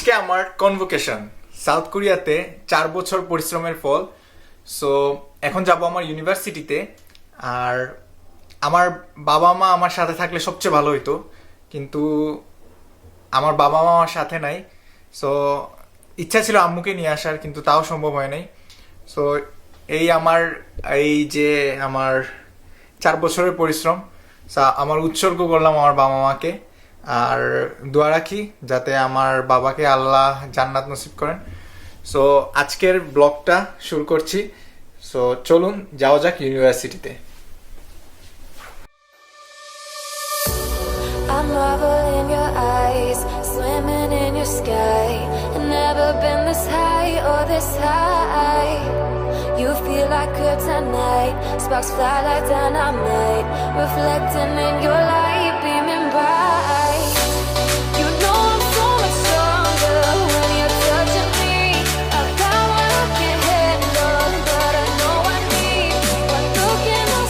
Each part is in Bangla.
আজকে আমার কনভোকেশন সাউথ কোরিয়াতে 4 বছর পরিশ্রমের ফল। সো এখন যাব আমার ইউনিভার্সিটিতে। আর আমার বাবা মা আমার সাথে থাকলে সবচেয়ে ভালো হইতো, কিন্তু আমার বাবা মা আমার সাথে নাই। সো ইচ্ছা ছিল আম্মুকে নিয়ে আসার, কিন্তু তাও সম্ভব হয় নাই। সো এই যে আমার 4 বছরের পরিশ্রম আমার উৎসর্গ করলাম আমার বাবা মাকে। আর দোয়া রাখি যাতে আমার বাবাকে আল্লাহ জান্নাত নসিব করেন। সো আজকের ব্লগটা শুরু করছি। সো চলুন যাওয়া যাক ইউনিভার্সিটিতে। I marvel in your eyes, swimming in your sky. I've never been this high or this high. You feel like kryptonite, sparks fly like dynamite, reflecting in your light, beaming bright. You know I'm so much stronger when you're touching me. I've got what I can't handle, but I know I need. One look and I'll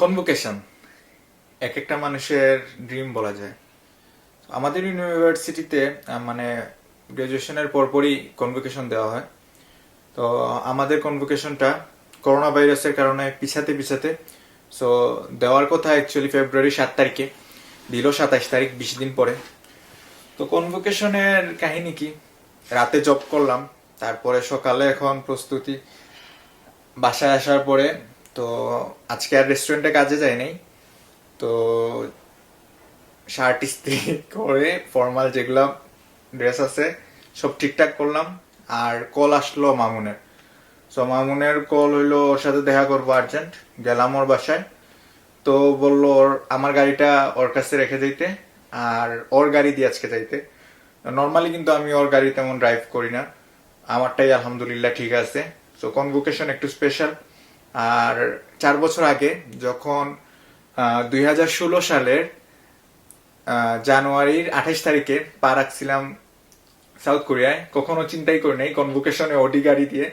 convocation এক একটা মানুষের ড্রিম বলা যায়। আমাদের ইউনিভার্সিটিতে মানে গ্রাজুয়েশনের পরপরই কনভোকেশন দেওয়া হয়। তো আমাদের কনভোকেশনটা করোনা ভাইরাসের কারণে পিছাতে সো দেওয়ার কথা অ্যাকচুয়ালি ফেব্রুয়ারি 7 তারিখে, দিল 27 তারিখ, 20 দিন পরে। তো কনভোকেশনের কাহিনী কি, রাতে জব করলাম, তারপরে সকালে এখন প্রস্তুতি। বাসায় আসার পরে তো আজকে আর রেস্টুরেন্টে কাজে যাই নাই, তো শার্ট ইস্ত্রি করে ফর্মাল যেগুলো ড্রেস আছে সব ঠিকঠাক করলাম। আর কল আসলো মামুনের। সো মামুনের কল হইলো, ওর সাথে দেখা করবো আর্জেন্ট। গেলাম ওর বাসায়, তো বললো আমার গাড়িটা ওর কাছে রেখে দিতে আর ওর গাড়ি দিয়ে আজকে যাইতে। নর্মালি কিন্তু আমি ওর গাড়ি তেমন ড্রাইভ করি না, আমারটাই আলহামদুলিল্লাহ ঠিক আছে। সো কনভোকেশন একটু স্পেশাল। আর 4 বছর আগে যখন 2016 সালের জানুয়ারির 28 তারিখে পা রাখছিলাম সাউথ কোরিয়ায়, কখনো চিন্তাই করি নাই কনভোকেশনে ওডি গাড়ি দিয়ে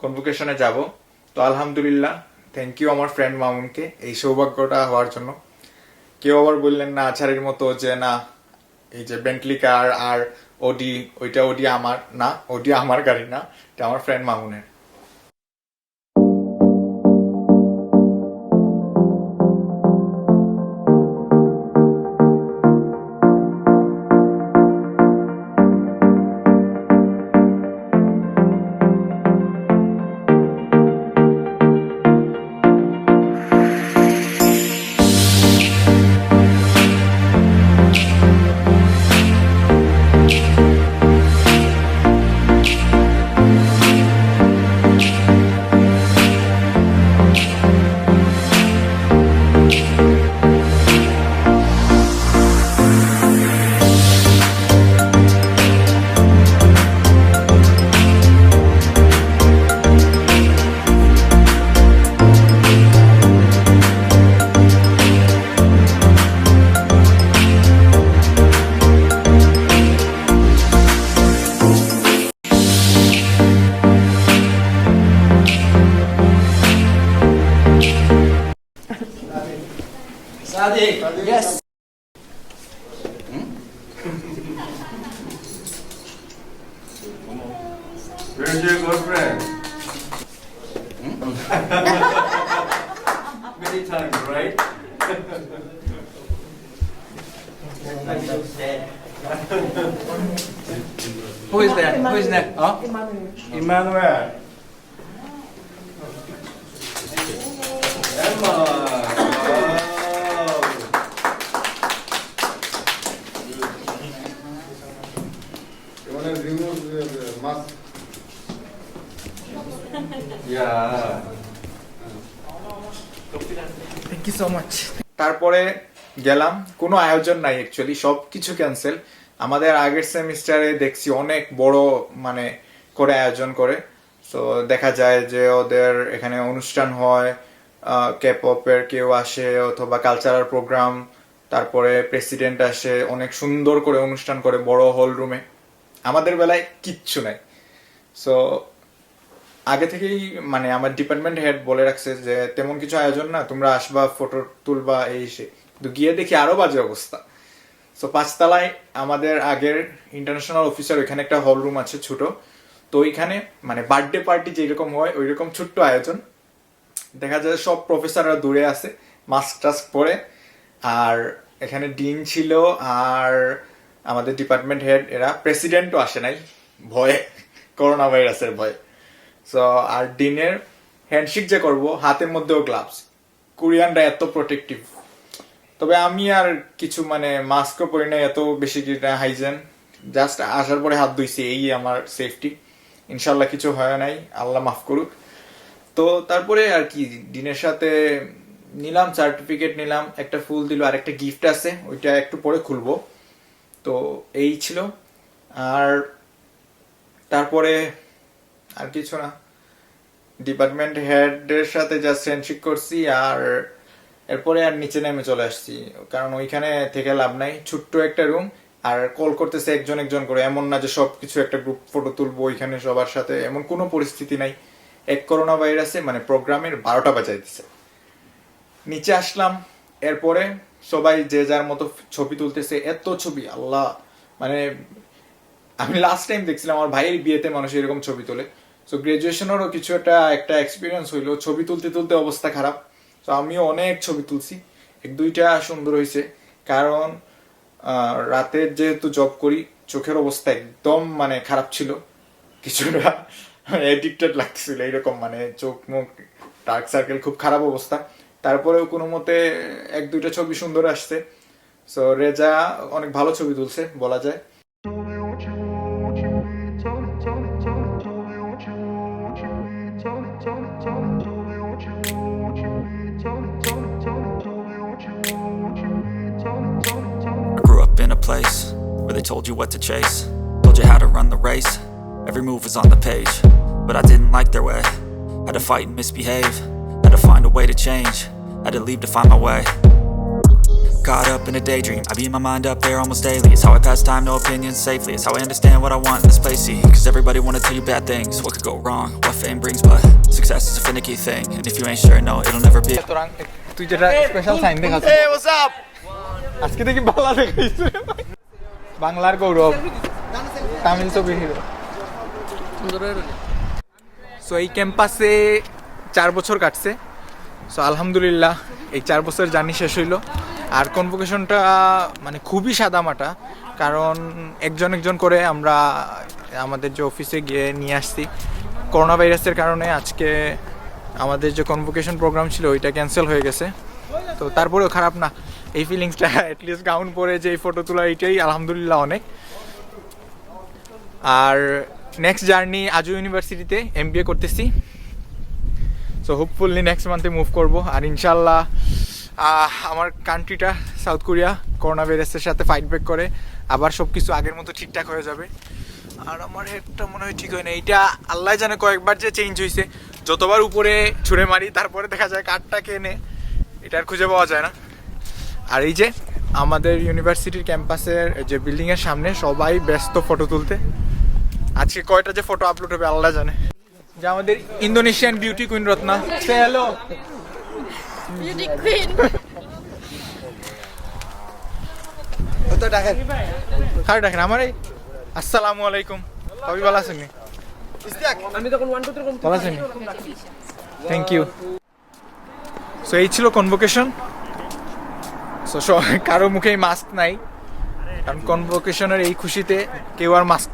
কনভোকেশনে যাব। তো আলহামদুলিল্লাহ, থ্যাংক ইউ আমার ফ্রেন্ড মামুনকে এই সৌভাগ্যটা হওয়ার জন্য। কেউ আবার বললেন না আছাড়ির মতো যে না, এই যে বেন্টলি কার আর ওডি, ওইটা ওডি আমার না, ওডি আমার গাড়ি না, এটা আমার ফ্রেন্ড মামুনের। Sadik, yes. Where's your girlfriend? Many times, right? Who is that? Who is that? Oh? Emmanuel. Emma. Wow. You want to remove the mask? Yeah. Thank you so much. তারপরে গেলাম, কোনো আয়োজন নাই অ্যাকচুয়ালি, সব কিছু ক্যান্সেল। আমাদের আগের সেমিস্টারে দেখছি অনেক বড় মানে করে আয়োজন করে। সো দেখা যায় যে ওদের এখানে অনুষ্ঠান হয়, কেপপের কেউ আসে অথবা কালচারাল প্রোগ্রাম, তারপরে প্রেসিডেন্ট আসে, অনেক সুন্দর করে অনুষ্ঠান করে বড় হল রুমে। আমাদের বেলায় কিচ্ছু নাই। সো আগে থেকেই মানে আমার ডিপার্টমেন্ট হেড বলে রাখছে যে তেমন কিছু আয়োজন না, তোমরা আসবা ফটো তুলবা এই সে, কিন্তু গিয়ে দেখি আরো বাজে অবস্থা। সো 5 তলায় আমাদের আগের ইন্টারন্যাশনাল অফিসার, ওইখানে একটা হল রুম আছে ছোট, তো ওইখানে মানে বার্থডে পার্টি যেরকম হয় ওই রকম ছোট্ট আয়োজন। দেখা যায় সব প্রফেসররা দূরে আছে মাস্ক টাস্ক পরে, আর এখানে ডিন ছিল আর আমাদের ডিপার্টমেন্ট হেড, এরা প্রেসিডেন্টও আসে নাই ভয়ে, করোনা ভাইরাসের ভয়ে। সো আর ডিনের হ্যান্ডশেক যে করবো হাতের মধ্যেও গ্লাভস, কোরিয়ানরা এত প্রোটেক্টিভ। তবে আমি আর কিছু মানে মাস্কও পরি নাই, এত বেশি হাইজেন, জাস্ট আসার পরে হাত ধুইছি, এই আমার সেফটি। ইনশাল্লাহ কিছু হয় নাই, আল্লাহ মাফ করুক। তো তারপরে আর কি ডিনের সাথে নিলাম, সার্টিফিকেট নিলাম, একটা ফুল দিল আর একটা গিফট আছে, ওইটা একটু পরে খুলবো। তো এই ছিল। আর তারপরে আর কিছু না, ডিপার্টমেন্ট হেডের সাথে জাস্ট হ্যান্ডশেক করছি, আর এরপরে আর নিচে নেমে চলে আসছি, কারণ ওইখানে থেকে লাভ নাই, ছোট্ট একটা রুম, আর কল করতেছে একজন একজন করে, এমন না যে সবকিছু একটা গ্রুপ ফটো তুলবো ওইখানে সবার সাথে, এমন কোনো পরিস্থিতি নাই। এক করোনা ভাইরাসে মানে প্রোগ্রামের 12টা বাজাই দিচ্ছে। নিচে আসলাম, এরপরে সবাই যে যার মতো ছবি তুলতেছে, এত ছবি আল্লাহ, মানে আমি লাস্ট টাইম দেখছিলাম আমার ভাইয়ের বিয়েতে মানুষ এরকম ছবি তোলে। সো গ্রাজুয়েশনেরও কিছু একটা এক্সপিরিয়েন্স হইলো, ছবি তুলতে তুলতে অবস্থা খারাপ। তো আমিও অনেক ছবি তুলছি, 1-2টা সুন্দর হয়েছে, কারণ রাতের যেহেতু জব করি চোখের অবস্থা একদম মানে খারাপ ছিল, কিছুটা এডিক্টেড লাগতেছিল এইরকম, মানে চোখ মুখ ডার্ক সার্কেল, খুব খারাপ অবস্থা। তারপরেও কোনো মতে 1-2টা ছবি সুন্দর আসছে। সো রেজা অনেক ভালো ছবি তুলছে বলা যায়। I grew up in a place where they told you what to chase, told you how to run the race, every move was on the page, but I didn't like their way, had to fight and misbehave, had to find a way to change, had to leave to find my way. Caught up in a daydream, I beat my mind up there almost daily. It's how I pass time, no opinions safely. It's how I understand what I want in this place, see. Cause everybody wanna tell you bad things, what could go wrong, what fame brings. But success is a finicky thing, and if you ain't sure, no, it'll never be. তুই যেটা স্পেশাল সাইন দেখাচ্ছিস, এই হোয়াটস আপ, আজকে দেখি বাংলা দেখাইছে, বাংলার গৌরব, তামিল ছবি হিরো। সো এই ক্যাম্পাসে 4 বছর কাটছে। সো আলহামদুলিল্লাহ এই 4 বছর জার্নি শেষ হইলো। আর কনভোকেশনটা মানে খুবই সাদামাটা, কারণ একজন একজন করে আমরা আমাদের যে অফিসে গিয়ে নিয়ে আসছি। করোনা ভাইরাসের কারণে আজকে আমাদের যে কনভোকেশন প্রোগ্রাম ছিল ওইটা ক্যান্সেল হয়ে গেছে। তো তারপরেও খারাপ না, এই ফিলিংসটা অ্যাটলিস্ট গাউন পরে যে এই ফটো তোলা, এইটাই আলহামদুলিল্লাহ অনেক। আর নেক্সট জার্নি আজু ইউনিভার্সিটিতে MBA করতেছি। সো হোপফুলি নেক্সট মান্থে মুভ করব। আর ইনশাল্লাহ আমার কান্ট্রিটা সাউথ কোরিয়া করোনা ভাইরাসের সাথে ফাইট ব্যাক করে আবার সব কিছু আগের মতো ঠিকঠাক হয়ে যাবে। আর আমার হেডটা মনে হয় ঠিক হয় না, এইটা আল্লাহ জানে কয়েকবার যে চেঞ্জ হয়েছে, যতবার উপরে ছুঁড়ে মারি তারপরে দেখা যায় কাঠটা কেনে, এটা আর খুঁজে পাওয়া যায় না। আর এই যে আমাদের ইউনিভার্সিটির ক্যাম্পাসের যে বিল্ডিংয়ের সামনে সবাই ব্যস্ত ফটো তুলতে। আজকে কয়টা যে ফটো আপলোড হবে আল্লাহ জানে। যে আমাদের ইন্দোনেশিয়ান বিউটি কুইন রত্না, সে হ্যালো Beauty queen. খারাপ দেখেন আমার এই আসসালামু আলাইকুম, সবাই ভালো আছেন? ভালো আছেন, থ্যাংক ইউ। সো এই ছিল কনভোকেশন। সো কারো মুখেই মাস্ক নাই, কারণ কনভোকেশনের এই খুশিতে কেউ আর মাস্ক